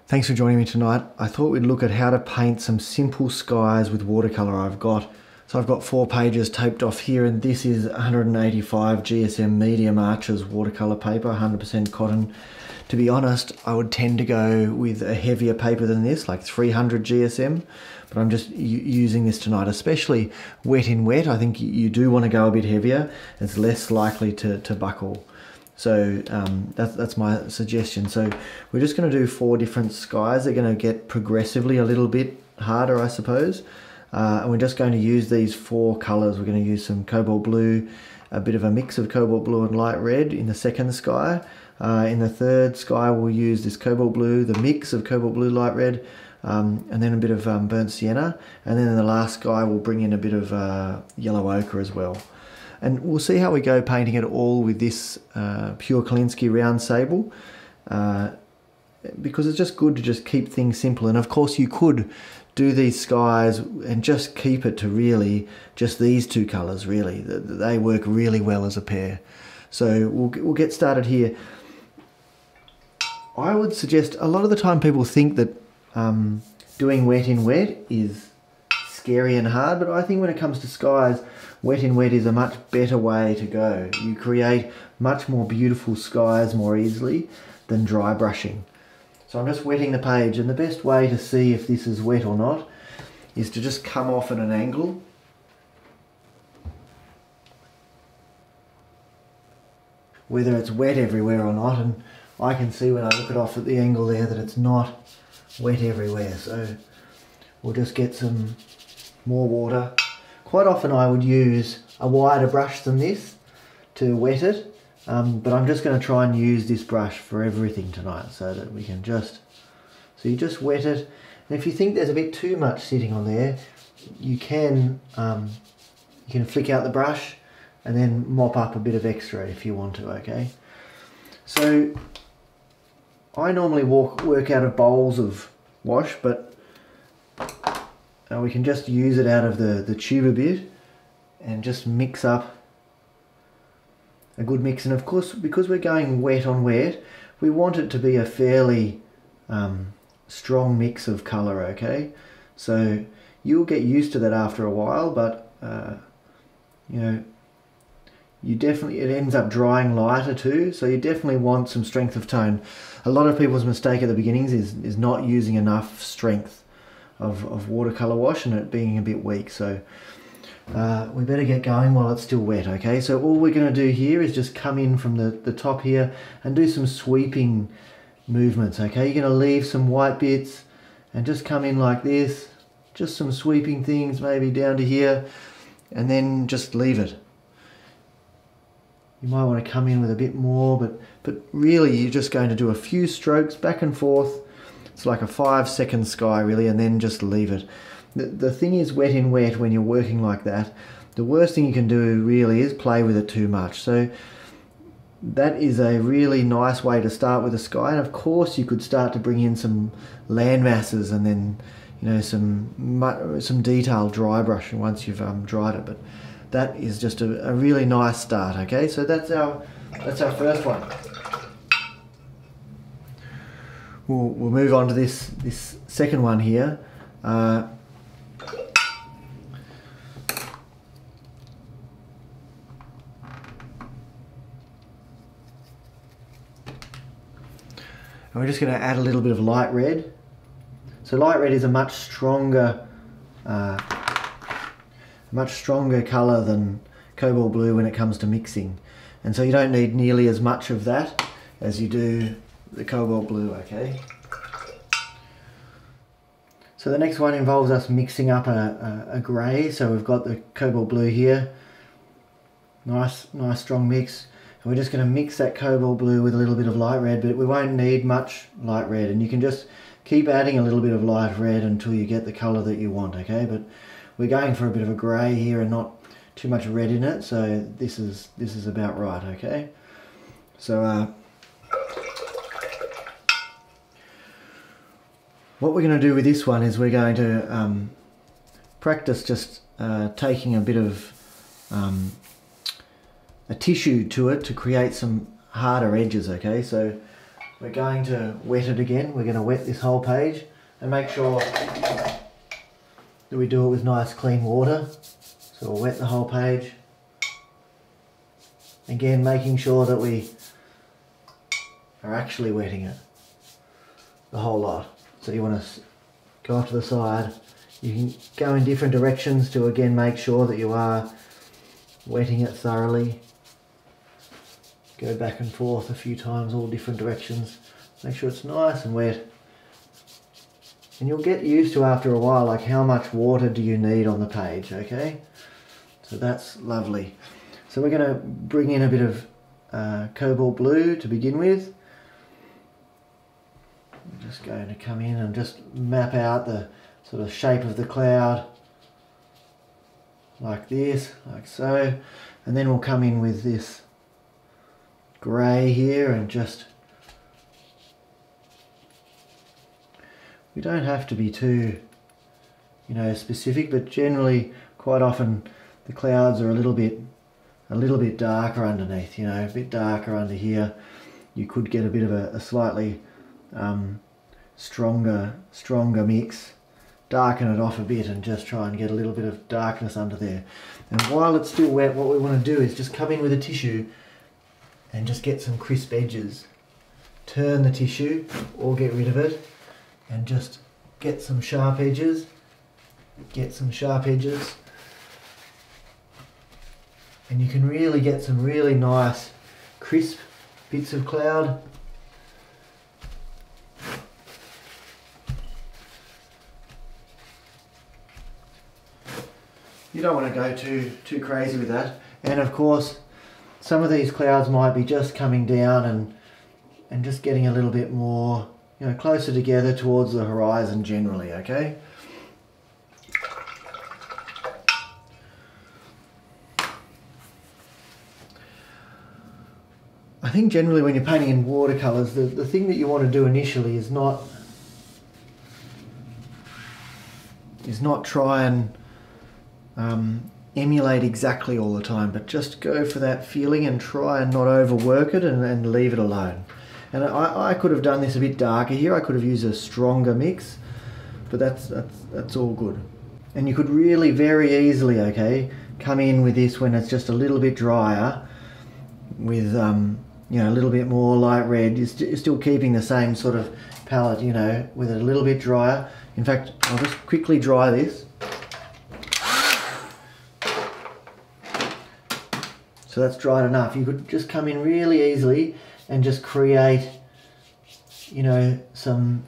Thanks for joining me tonight. I thought we'd look at how to paint some simple skies with watercolour I've got 4 pages taped off here, and this is 185 GSM medium arches watercolour paper, 100% cotton. To be honest, I would tend to go with a heavier paper than this, like 300 GSM, but I'm just using this tonight, especially wet in wet. I think you do want to go a bit heavier. It's less likely to buckle. So that's my suggestion. So we're just going to do 4 different skies. They're going to get progressively a little bit harder, I suppose. And we're just going to use these 4 colours. We're going to use some cobalt blue, a bit of a mix of cobalt blue and light red in the second sky. In the third sky we'll use this cobalt blue, the mix of cobalt blue, light red, and then a bit of burnt sienna. And then in the last sky we'll bring in a bit of yellow ochre as well. And we'll see how we go painting it all with this pure Kolinsky round sable, because it's just good to just keep things simple. And of course you could do these skies and just keep it to really just these 2 colours, really. They work really well as a pair. So we'll get started here. I would suggest, a lot of the time people think that doing wet in wet is scary and hard, but I think when it comes to skies, wet in wet is a much better way to go. You create much more beautiful skies more easily than dry brushing. So I'm just wetting the page, and the best way to see if this is wet or not is to just come off at an angle. Whether it's wet everywhere or not, and I can see when I look it off at the angle there that it's not wet everywhere. So we'll just get some more water. Quite often I would use a wider brush than this to wet it, but I'm just going to try and use this brush for everything tonight so that we can just, so you just wet it. And if you think there's a bit too much sitting on there, you can flick out the brush and then mop up a bit of extra if you want to, okay? So I normally work out of bowls of wash, but we can just use it out of the tube a bit and just mix up a good mix. And of course, because we're going wet on wet, we want it to be a fairly strong mix of colour, okay? So you'll get used to that after a while, but you know, it ends up drying lighter too, so you definitely want some strength of tone. A lot of people's mistake at the beginnings is not using enough strength of watercolour wash and it being a bit weak. So we better get going while it's still wet, okay? So all we're going to do here is just come in from the top here and do some sweeping movements, okay? You're going to leave some white bits and just come in like this, just some sweeping things maybe down to here, and then just leave it. You might want to come in with a bit more, but really you're just going to do a few strokes back and forth. It's like a 5-second sky really, and then just leave it. The thing is, wet in wet, when you're working like that, the worst thing you can do really is play with it too much. So that is a really nice way to start with a sky. And of course you could start to bring in some land masses and then, you know, some detailed dry brushing once you've dried it. But that is just a really nice start, okay? So that's our first one. We'll move on to this second one here. And we're just going to add a little bit of light red. So light red is a much stronger colour than cobalt blue when it comes to mixing, and so you don't need nearly as much of that as you do the cobalt blue, okay? So the next one involves us mixing up a grey. So we've got the cobalt blue here, nice strong mix, and we're just going to mix that cobalt blue with a little bit of light red, but we won't need much light red, and you can just keep adding a little bit of light red until you get the colour that you want, okay? But we're going for a bit of a grey here and not too much red in it, so this is about right, okay? So what we're going to do with this one is we're going to practice just taking a bit of a tissue to it to create some harder edges, okay? So we're going to wet it again. We're going to wet this whole page and make sure that we do it with nice clean water. So we'll wet the whole page. Again, making sure that we are actually wetting it, the whole lot. So you want to go off to the side. You can go in different directions to again make sure that you are wetting it thoroughly. Go back and forth a few times, all different directions. Make sure it's nice and wet. And you'll get used to after a while, like how much water do you need on the page, okay? So that's lovely. So we're going to bring in a bit of cobalt blue to begin with. I'm just going to come in and just map out the sort of shape of the cloud like this, like so. And then we'll come in with this grey here and just, we don't have to be too, you know, specific, but generally quite often the clouds are a little bit darker underneath, you know, a bit darker under here. You could get a bit of a slightly stronger mix, darken it off a bit and just try and get a little bit of darkness under there. And while it's still wet, what we want to do is just come in with a tissue and just get some crisp edges. Turn the tissue or get rid of it and just get some sharp edges. And you can really get some really nice crisp bits of cloud. You don't want to go too crazy with that. And of course, some of these clouds might be just coming down and just getting a little bit more, you know, closer together towards the horizon generally, okay? I think generally when you're painting in watercolours, the thing that you want to do initially is not try and emulate exactly all the time, but just go for that feeling and try and not overwork it and leave it alone. And I could have done this a bit darker here. I could have used a stronger mix, but that's all good. And you could really very easily, okay, come in with this when it's just a little bit drier with you know, a little bit more light red. You're still keeping the same sort of palette, you know, with it a little bit drier. In fact, I'll just quickly dry this. So that's dried enough. You could just come in really easily and just create, you know, some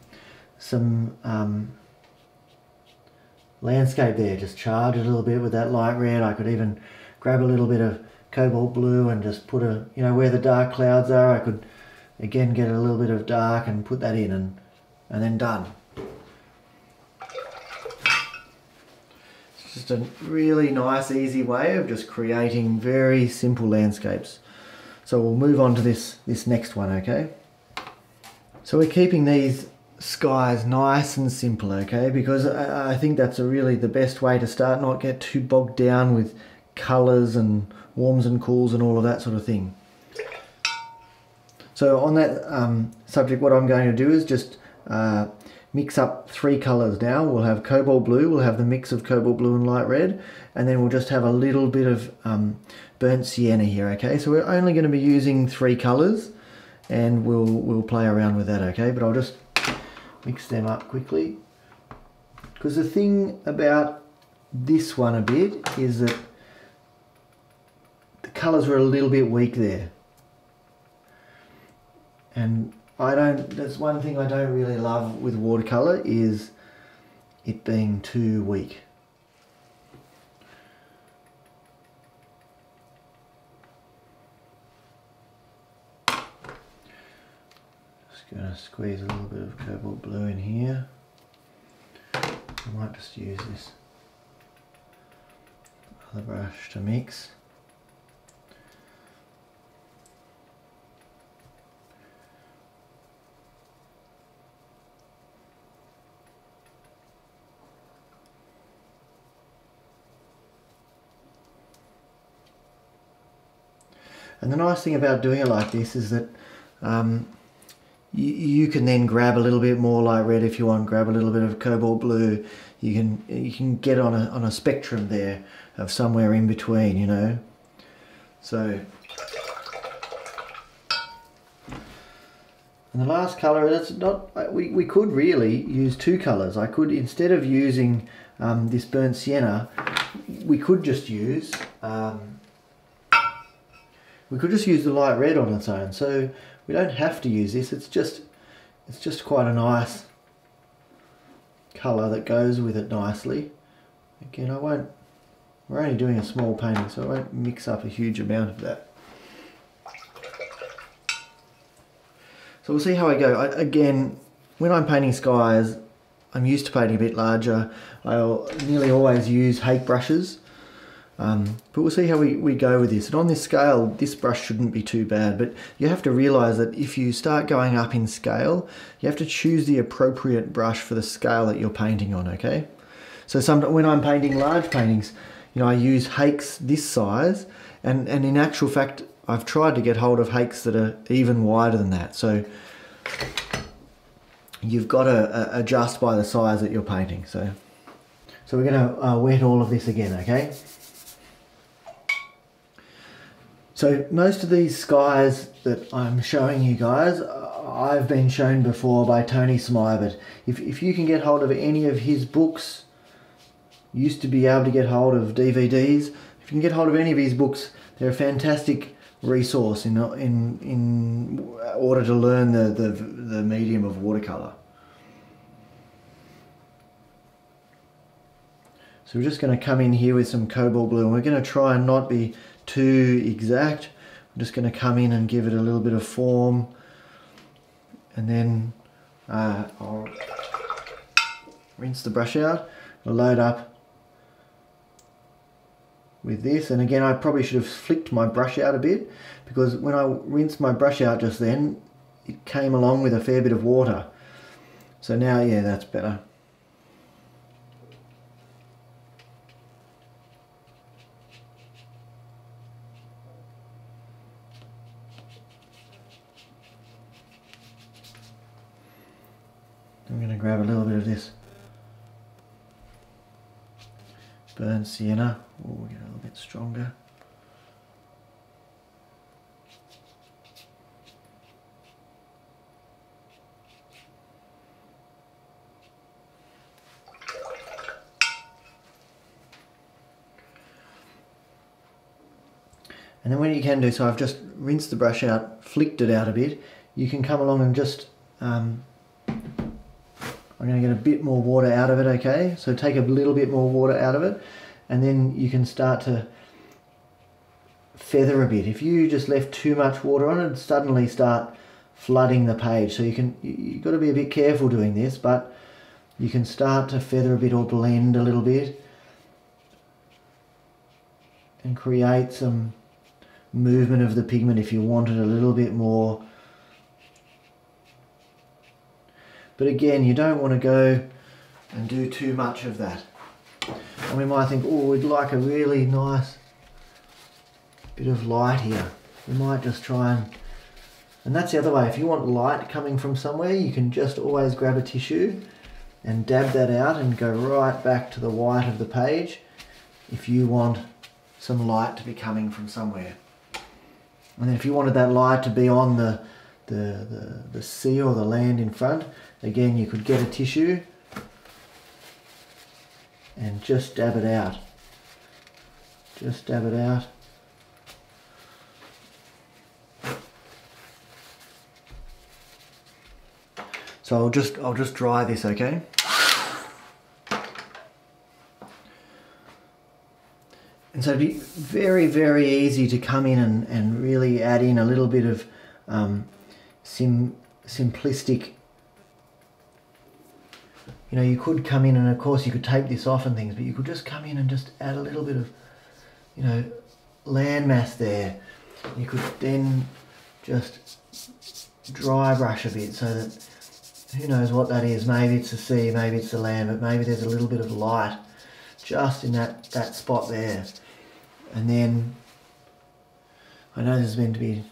landscape there. Just charge it a little bit with that light red. I could even grab a little bit of cobalt blue and just put a, you know, where the dark clouds are, I could again get a little bit of dark and put that in and then done. It's just a really nice, easy way of just creating very simple landscapes. So we'll move on to this next one, okay? So we're keeping these skies nice and simple, okay? Because I think that's really the best way to start, not get too bogged down with colours and warms and cools and all of that sort of thing. So on that subject, what I'm going to do is just mix up 3 colours now. We'll have cobalt blue, we'll have the mix of cobalt blue and light red, and then we'll just have a little bit of burnt sienna here, okay? So we're only going to be using 3 colours and we'll play around with that, okay? But I'll just mix them up quickly. Because the thing about this one a bit is that the colours are a little bit weak there. And that's one thing I don't really love with watercolour, is it being too weak. Just going to squeeze a little bit of cobalt blue in here. I might just use this other brush to mix. And the nice thing about doing it like this is that You can then grab a little bit more light red if you want, grab a little bit of cobalt blue. You can get on a spectrum there of somewhere in between, you know. So, and the last colour, that's not, we could really use two colours. I could, instead of using this burnt sienna, we could just use the light red on its own. So we don't have to use this. It's just quite a nice colour that goes with it nicely. Again, we're only doing a small painting, so I won't mix up a huge amount of that. So we'll see how I go. Again, when I'm painting skies, I'm used to painting a bit larger. I'll nearly always use hake brushes. But we'll see how we go with this. And on this scale, this brush shouldn't be too bad, but you have to realise that if you start going up in scale, you have to choose the appropriate brush for the scale that you're painting on, okay? So when I'm painting large paintings, you know, I use hakes this size, and in actual fact, I've tried to get hold of hakes that are even wider than that. So you've got to adjust by the size that you're painting. So we're going to wet all of this again, okay? So most of these skies that I'm showing you guys, I've been shown before by Tony Smyth, but if you can get hold of any of his books, used to be able to get hold of DVDs, if you can get hold of any of his books, they're a fantastic resource in order to learn the medium of watercolour. So we're just going to come in here with some cobalt blue, and we're going to try and not be too exact. I'm just going to come in and give it a little bit of form, and then I'll rinse the brush out. I'll load up with this, and again I probably should have flicked my brush out a bit, because when I rinsed my brush out just then, it came along with a fair bit of water. So now, yeah, that's better. I'm going to grab a little bit of this burnt sienna. Oh, get a little bit stronger. And then what you can do, so I've just rinsed the brush out, flicked it out a bit, you can come along and just I'm going to get a bit more water out of it, okay? So take a little bit more water out of it, and then you can start to feather a bit. If you just left too much water on it, it'd suddenly start flooding the page. So you've got to be a bit careful doing this, but you can start to feather a bit or blend a little bit and create some movement of the pigment if you wanted a little bit more. But again, you don't want to go and do too much of that. And we might think, oh, we'd like a really nice bit of light here. We might just try and that's the other way. If you want light coming from somewhere, you can just always grab a tissue and dab that out and go right back to the white of the page if you want some light to be coming from somewhere. And then if you wanted that light to be on the sea or the land in front, again, you could get a tissue and just dab it out. Just dab it out. So I'll just dry this, okay? And so it'd be very, very easy to come in and really add in a little bit of simplistic. You know, you could come in and of course you could tape this off and things, but you could just come in and just add a little bit of, you know, landmass there. You could then just dry brush a bit so that, who knows what that is, maybe it's the sea, maybe it's the land, but maybe there's a little bit of light just in that spot there. And then, I know this is meant to be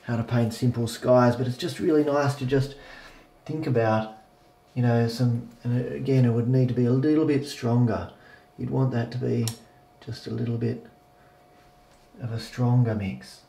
how to paint simple skies, but it's just really nice to just think about, you know, and again, it would need to be a little bit stronger. You'd want that to be just a little bit of a stronger mix.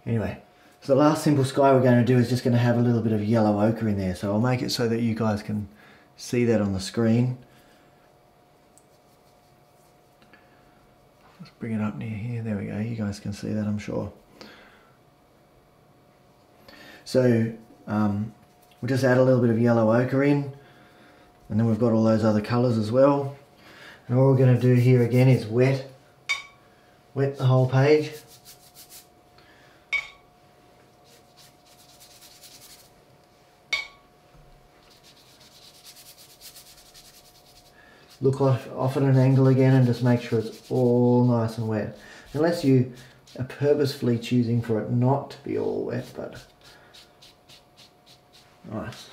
Anyway, so the last simple sky we're going to do is just going to have a little bit of yellow ochre in there. So I'll make it so that you guys can see that on the screen. Let's bring it up near here. There we go. You guys can see that, I'm sure. So we'll just add a little bit of yellow ochre in, and then we've got all those other colours as well. And all we're going to do here again is wet the whole page. Look off at an angle again and just make sure it's all nice and wet. Unless you are purposefully choosing for it not to be all wet, but nice.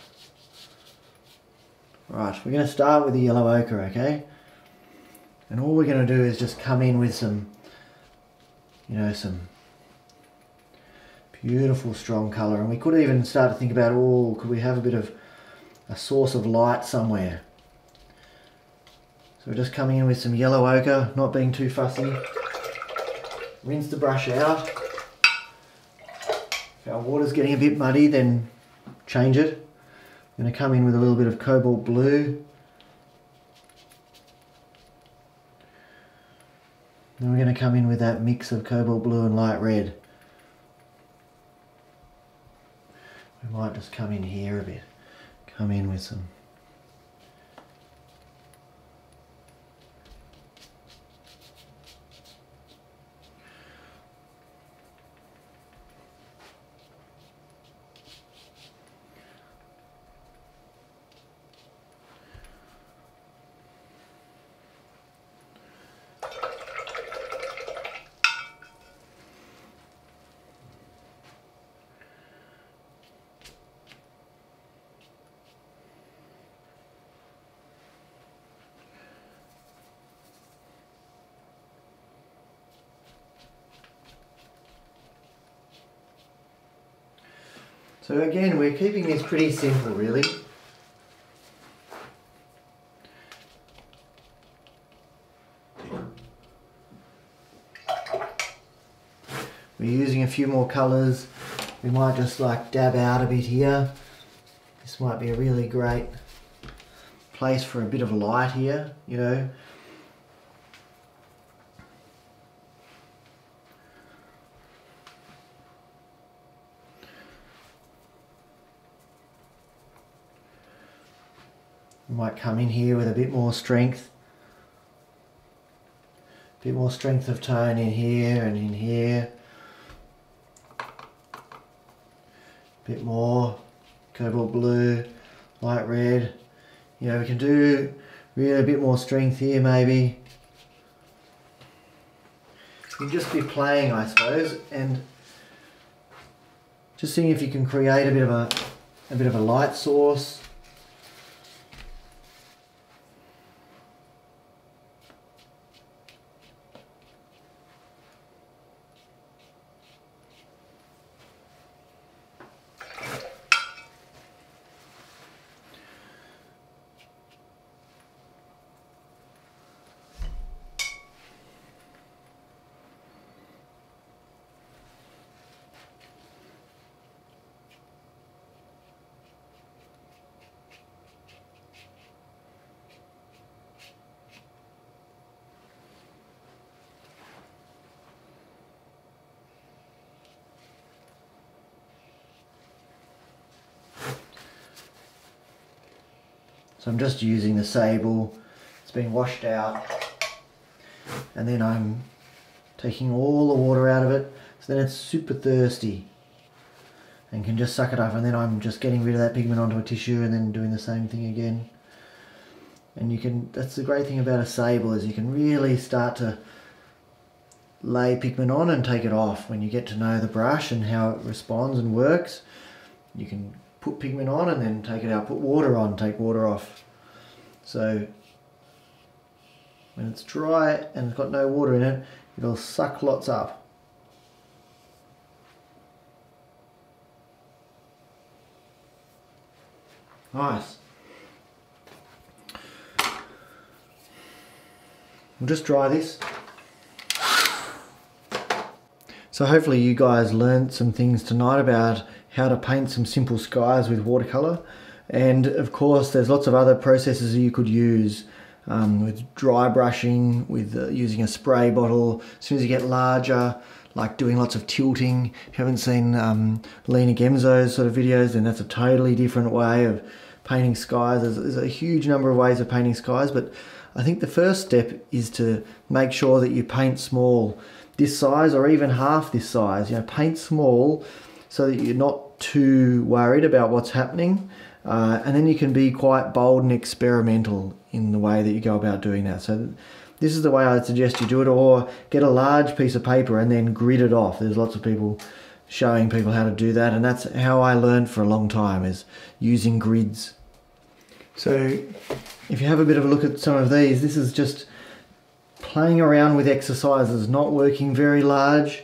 Right, we're going to start with the yellow ochre, okay? And all we're going to do is just come in with some, you know, some beautiful strong colour. And we could even start to think about, oh, could we have a bit of a source of light somewhere? So we're just coming in with some yellow ochre, not being too fussy. Rinse the brush out. If our water's getting a bit muddy, then change it. I'm going to come in with a little bit of cobalt blue. Then we're going to come in with that mix of cobalt blue and light red. We might just come in here a bit. Come in with some So again, we're keeping this pretty simple, really. We're using a few more colours. We might just like dab out a bit here. This might be a really great place for a bit of light here, you know. We might come in here with a bit more strength. A bit more strength of tone in here and in here. A bit more cobalt blue, light red. You know, we can do really a bit more strength here maybe. You can just be playing, I suppose, and just seeing if you can create a bit of a light source. So I'm just using the sable, it's been washed out, and then I'm taking all the water out of it, so then it's super thirsty. and can just suck it up, and then I'm just getting rid of that pigment onto a tissue and then doing the same thing again. And you can, that's the great thing about a sable, is you can really start to lay pigment on and take it off. When you get to know the brush and how it responds and works, you can put pigment on and then take it out, put water on, take water off. So when it's dry and it's got no water in it, it'll suck lots up. Nice. We'll just dry this. So hopefully you guys learned some things tonight about how to paint some simple skies with watercolour. And of course there's lots of other processes you could use with dry brushing, with using a spray bottle. As soon as you get larger, like doing lots of tilting. If you haven't seen Lena Gemzo's sort of videos, then that's a totally different way of painting skies. There's a huge number of ways of painting skies, but I think the first step is to make sure that you paint small, this size or even half this size. You know, paint small so that you're not too worried about what's happening, and then you can be quite bold and experimental in the way that you go about doing that. So this is the way I'd suggest you do it, or get a large piece of paper and then grid it off. There's lots of people showing people how to do that, and that's how I learned for a long time, is using grids. So if you have a bit of a look at some of these, this is just playing around with exercises, not working very large,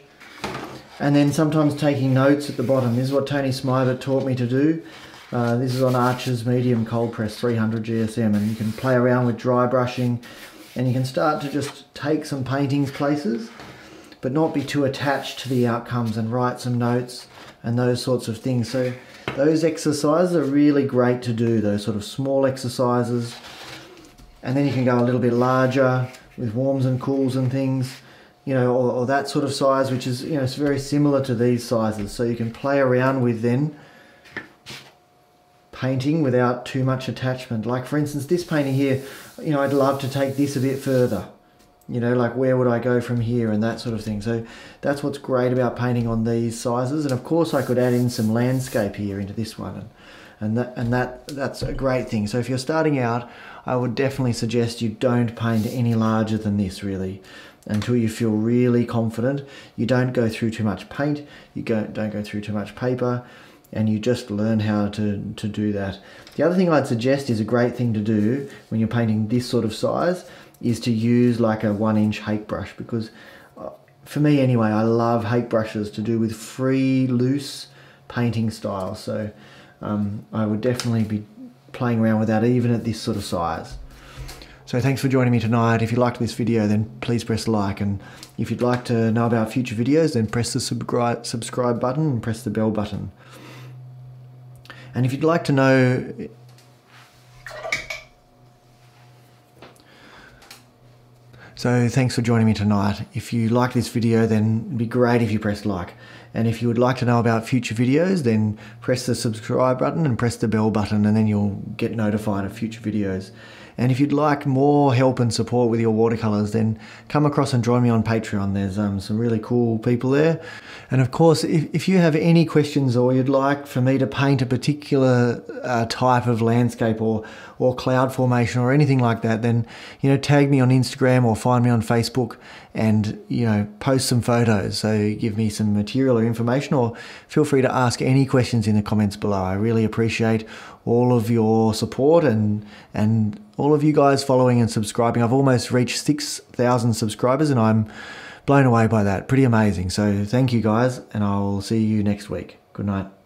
and then sometimes taking notes at the bottom. This is what Tony Smybert taught me to do. This is on Archer's medium cold press 300 GSM, and you can play around with dry brushing, and you can start to just take some paintings places, but not be too attached to the outcomes, and write some notes and those sorts of things. So those exercises are really great to do, those sort of small exercises. And then you can go a little bit larger with warms and cools and things, you know, or that sort of size, which is, you know, it's very similar to these sizes. So you can play around with then painting without too much attachment. Like for instance, this painting here, you know, I'd love to take this a bit further. You know, like where would I go from here, and that sort of thing. So that's what's great about painting on these sizes. And of course I could add in some landscape here into this one, and that's a great thing. So if you're starting out, I would definitely suggest you don't paint any larger than this, really, until you feel really confident. You don't go through too much paint, you don't go through too much paper, and you just learn how to do that. The other thing I'd suggest is a great thing to do when you're painting this sort of size is to use like a 1-inch hake brush, because for me anyway, I love hake brushes to do with free, loose painting style. So I would definitely be playing around with that even at this sort of size. So thanks for joining me tonight. If you liked this video, then please press like, and if you'd like to know about future videos, then press the subscribe button and press the bell button. And if you'd like to know So thanks for joining me tonight. If you like this video, then it'd be great if you pressed like. And if you would like to know about future videos, then press the subscribe button and press the bell button, and then you'll get notified of future videos. And if you'd like more help and support with your watercolours, then come across and join me on Patreon. There's some really cool people there. And of course, if you have any questions, or you'd like for me to paint a particular type of landscape or cloud formation or anything like that, then, you know, tag me on Instagram or find me on Facebook and, you know, post some photos. So give me some material or information, or feel free to ask any questions in the comments below. I really appreciate all of your support and all of you guys following and subscribing. I've almost reached 6,000 subscribers, and I'm blown away by that. Pretty amazing. So thank you guys, and I'll see you next week. Good night.